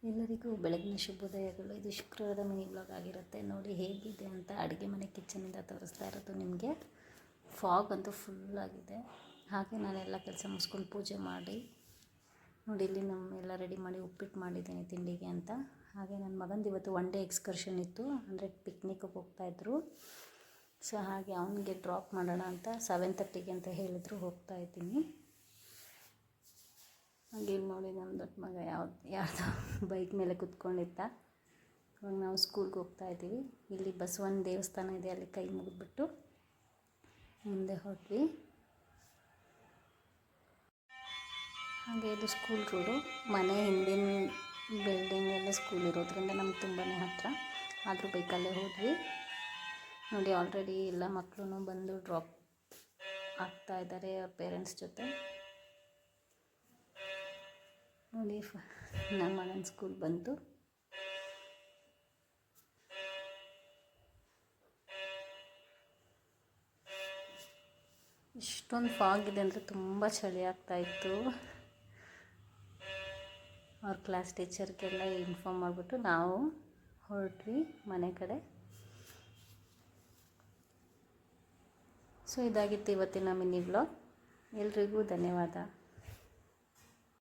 ಎಲ್ಲರಿಗೂ ಬೆಳಗಿನ ಶುಭೋದಯಗಳು. ಇದು ಶುಕ್ರವಾರದ ಮಿನಿ ಬ್ಲಾಗ್ ಆಗಿರುತ್ತೆ. ನೋಡಿ ಹೇಗಿದೆ ಅಂತ ಅಡುಗೆ ಮನೆ ಕಿಚನಿಂದ ತೋರಿಸ್ತಾ ಇರೋದು ನಿಮಗೆ. ಫಾಗ್ ಅಂತೂ ಫುಲ್ಲಾಗಿದೆ. ಹಾಗೆ ನಾನೆಲ್ಲ ಕೆಲಸ ಮುಗಿಸ್ಕೊಂಡು ಪೂಜೆ ಮಾಡಿ ನೋಡಿ ಇಲ್ಲಿ ಎಲ್ಲ ರೆಡಿ ಮಾಡಿ ಉಪ್ಪಿಟ್ಟು ಮಾಡಿದ್ದೀನಿ ತಿಂಡಿಗೆ ಅಂತ. ಹಾಗೆ ನನ್ನ ಮಗಂದು ಇವತ್ತು 1 ಡೇ ಎಕ್ಸ್ಕರ್ಷನ್ ಇತ್ತು, ಅಂದರೆ ಪಿಕ್ನಿಕ್ಗೆ ಹೋಗ್ತಾಯಿದ್ರು. ಸೊ ಹಾಗೆ ಅವನಿಗೆ ಡ್ರಾಪ್ ಮಾಡೋಣ ಅಂತ 7:30ಗೆ ಅಂತ ಹೇಳಿದ್ರು, ಹೋಗ್ತಾಯಿದ್ದೀನಿ. ಹಾಗೆ ಇಲ್ಲಿ ನೋಡಿ ನಮ್ಮ ದೊಡ್ಡ ಮಗ ಯಾರ್ದೋ ಬೈಕ್ ಮೇಲೆ ಕುತ್ಕೊಂಡಿದ್ದ. ಇವಾಗ ನಾವು ಸ್ಕೂಲ್ಗೆ ಹೋಗ್ತಾಯಿದ್ದೀವಿ. ಇಲ್ಲಿ ಬಸವನ ದೇವಸ್ಥಾನ ಇದೆ, ಅಲ್ಲಿ ಕೈ ಮುಗಿದ್ಬಿಟ್ಟು ಮುಂದೆ ಹೊರಟ್ವಿ. ಹಾಗೆ ಇದು ಸ್ಕೂಲ್ ರೋಡು. ಮನೆ ಹಿಂದಿನ ಬಿಲ್ಡಿಂಗಲ್ಲೇ ಸ್ಕೂಲ್ ಇರೋದ್ರಿಂದ ನಮ್ಗೆ ತುಂಬಾ ಹತ್ತಿರ. ಆದರೂ ಬೈಕಲ್ಲೇ ಹೋದ್ವಿ. ನೋಡಿ ಆಲ್ರೆಡಿ ಎಲ್ಲ ಮಕ್ಕಳು ಬಂದು ಡ್ರಾಪ್ ಆಗ್ತಾಯಿದ್ದಾರೆ ಅವ್ರ ಪೇರೆಂಟ್ಸ್ ಜೊತೆ. ನೋಡಿ ನಮ್ಮ ಮಗನ ಸ್ಕೂಲ್ ಬಂತು. ಇಷ್ಟೊಂದು ಫಾಗ್ ಇದೆ ಅಂದರೆ ತುಂಬ ಚಳಿ ಆಗ್ತಾಯಿತ್ತು. ಅವ್ರ ಕ್ಲಾಸ್ ಟೀಚರ್ಗೆಲ್ಲ ಇನ್ಫಾರ್ಮ್ ಮಾಡಿಬಿಟ್ಟು ನಾವು ಹೊರಟ್ವಿ ಮನೆ ಕಡೆ. ಸೊ ಇದಾಗಿತ್ತು ಇವತ್ತಿನ ಮಿನಿ ವ್ಲಾಗ್. ಎಲ್ರಿಗೂ ಧನ್ಯವಾದ.